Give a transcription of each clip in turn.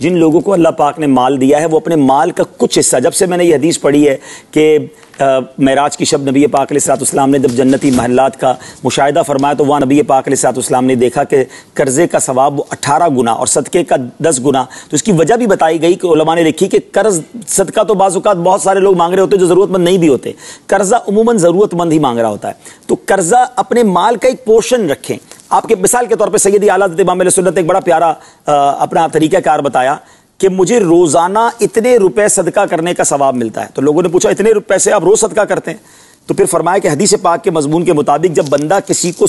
जिन लोगों को अल्लाह पाक ने माल दिया है वो अपने माल का कुछ हिस्सा, जब से मैंने ये हदीस पढ़ी है कि मेराज की शब नबी पाक अलैहिस्सलाम ने जब जन्नती महलात का मुशाहिदा फरमाया तो वहाँ नबी पाक अलैहिस्सलाम ने देखा कि कर्ज़े का सवाब वो 18 गुना और सदक़े का 10 गुना। तो इसकी वजह भी बताई गई कि उलमा ने लिखी कि कर्ज़ सदका तो बाज़-औक़ात बहुत सारे लोग मांग रहे होते जो ज़रूरतमंद नहीं भी होते, कर्ज़ा उमूमन ज़रूरतमंद ही मांग रहा होता है। तो कर्ज़ा अपने माल का एक पोर्शन रखें। आपके मिसाल के तौर पर सैयदी आला हज़रत इमाम अहले सुन्नत एक बड़ा प्यारा अपना तरीक़ाकार बताया कि मुझे रोज़ाना इतने रुपए सदका करने का सवाब मिलता है। तो लोगों ने पूछा इतने पैसे आप रोज़ सदका करते हैं? तो फिर फरमाया कि हदीस पाक के मजमून के मुताबिक जब बंदा किसी को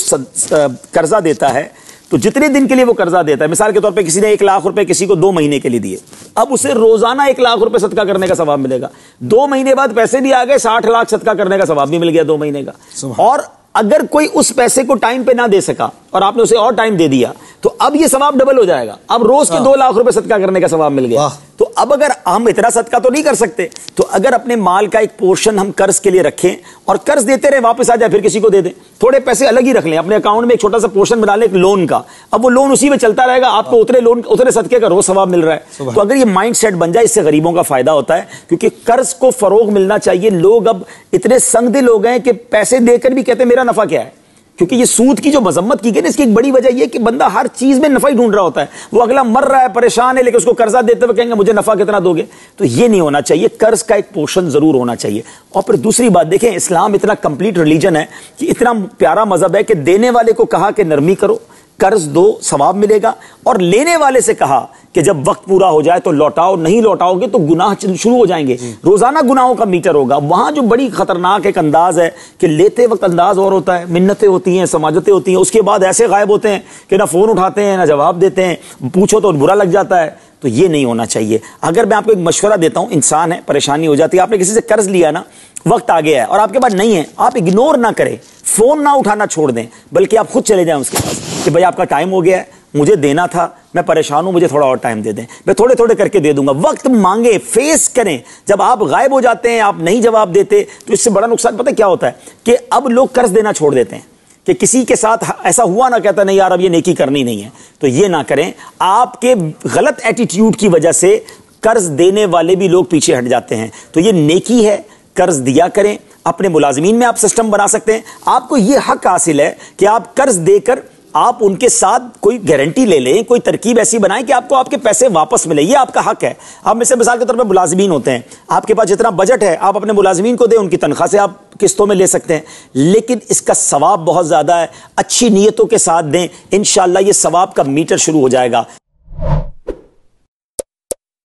कर्जा देता है तो जितने दिन के लिए वो कर्जा देता है, मिसाल के तौर पे किसी ने 1 लाख रुपए किसी को 2 महीने के लिए दिए, अब उसे रोजाना 1 लाख रुपए सदका करने का सवाब मिलेगा। 2 महीने बाद पैसे भी आ गए, 60 लाख सदका करने का सवाब भी मिल गया 2 महीने का। और अगर कोई उस पैसे को टाइम पे ना दे सका और आपने उसे और टाइम दे दिया तो अब ये सवाब डबल हो जाएगा, अब रोज के 2 लाख रुपए सदका करने का सवाब मिल गया। तो अब अगर हम इतना सदका तो नहीं कर सकते, तो अगर अपने माल का एक पोर्शन हम कर्ज के लिए रखें और कर्ज देते रहे, वापस आ जाए फिर किसी को दे दें, थोड़े पैसे अलग ही रख लें, अपने अकाउंट में एक छोटा सा पोर्शन बना लें एक लोन का, अब वो लोन उसी में चलता रहेगा, आपको उतने सदके का रोज सवाब मिल रहा है। तो अगर ये माइंड सेट बन जाए, इससे गरीबों का फायदा होता है, क्योंकि कर्ज को फरोग मिलना चाहिए। लोग अब इतने संगदिल हो गए कि पैसे देकर भी कहते हैं मेरा नफा क्या है, क्योंकि ये सूद की जो मजम्मत की गई ना, इसकी एक बड़ी वजह यह कि बंदा हर चीज में नफा ही ढूंढ रहा होता है। वो अगला मर रहा है, परेशान है, लेकिन उसको कर्जा देते हुए कहेंगे मुझे नफा कितना दोगे। तो ये नहीं होना चाहिए, कर्ज का एक पोर्शन जरूर होना चाहिए। और फिर दूसरी बात देखें, इस्लाम इतना कंप्लीट रिलीजन है कि इतना प्यारा मजहब है कि देने वाले को कहा कि नरमी करो, कर्ज दो, सवाब मिलेगा, और लेने वाले से कहा कि जब वक्त पूरा हो जाए तो लौटाओ, नहीं लौटाओगे तो गुनाह शुरू हो जाएंगे, रोजाना गुनाहों का मीटर होगा। वहां जो बड़ी खतरनाक एक अंदाज है कि लेते वक्त अंदाज और होता है, मिन्नतें होती हैं, समाजतें होती हैं, उसके बाद ऐसे गायब होते हैं कि ना फोन उठाते हैं ना जवाब देते हैं, पूछो तो बुरा लग जाता है। तो ये नहीं होना चाहिए। अगर मैं आपको एक मशवरा देता हूं, इंसान है, परेशानी हो जाती है, आपने किसी से कर्ज लिया ना, वक्त आ गया है और आपके पास नहीं है, आप इग्नोर ना करें, फोन ना उठाना छोड़ दें, बल्कि आप खुद चले जाएं उसके पास कि भाई आपका टाइम हो गया है, मुझे देना था, मैं परेशान हूं, मुझे थोड़ा और टाइम दे दें, मैं थोड़े थोड़े करके दे दूंगा। वक्त मांगे, फेस करें। जब आप गायब हो जाते हैं, आप नहीं जवाब देते, तो इससे बड़ा नुकसान पता क्या होता है कि अब लोग कर्ज देना छोड़ देते हैं कि किसी के साथ ऐसा हुआ ना, कहता नहीं यार अब ये नेकी करनी नहीं है। तो ये ना करें। आपके गलत एटीट्यूड की वजह से कर्ज देने वाले भी लोग पीछे हट जाते हैं। तो ये नेकी है, कर्ज दिया करें। अपने मुलाजमीन में आप सिस्टम बना सकते हैं। आपको यह हक हासिल है कि आप कर्ज देकर आप उनके साथ कोई गारंटी ले लें, कोई तरकीब ऐसी बनाएं कि आपको आपके पैसे वापस मिले। ये आपका हक है। आप में से मिसाल के तौर पर मुलाजमीन होते हैं, आपके पास जितना बजट है आप अपने मुलाजमीन को दें, उनकी तनख्वाह से आप किस्तों में ले सकते हैं, लेकिन इसका सवाब बहुत ज्यादा है। अच्छी नीयतों के साथ दें, इंशाअल्लाह ये सवाब का मीटर शुरू हो जाएगा।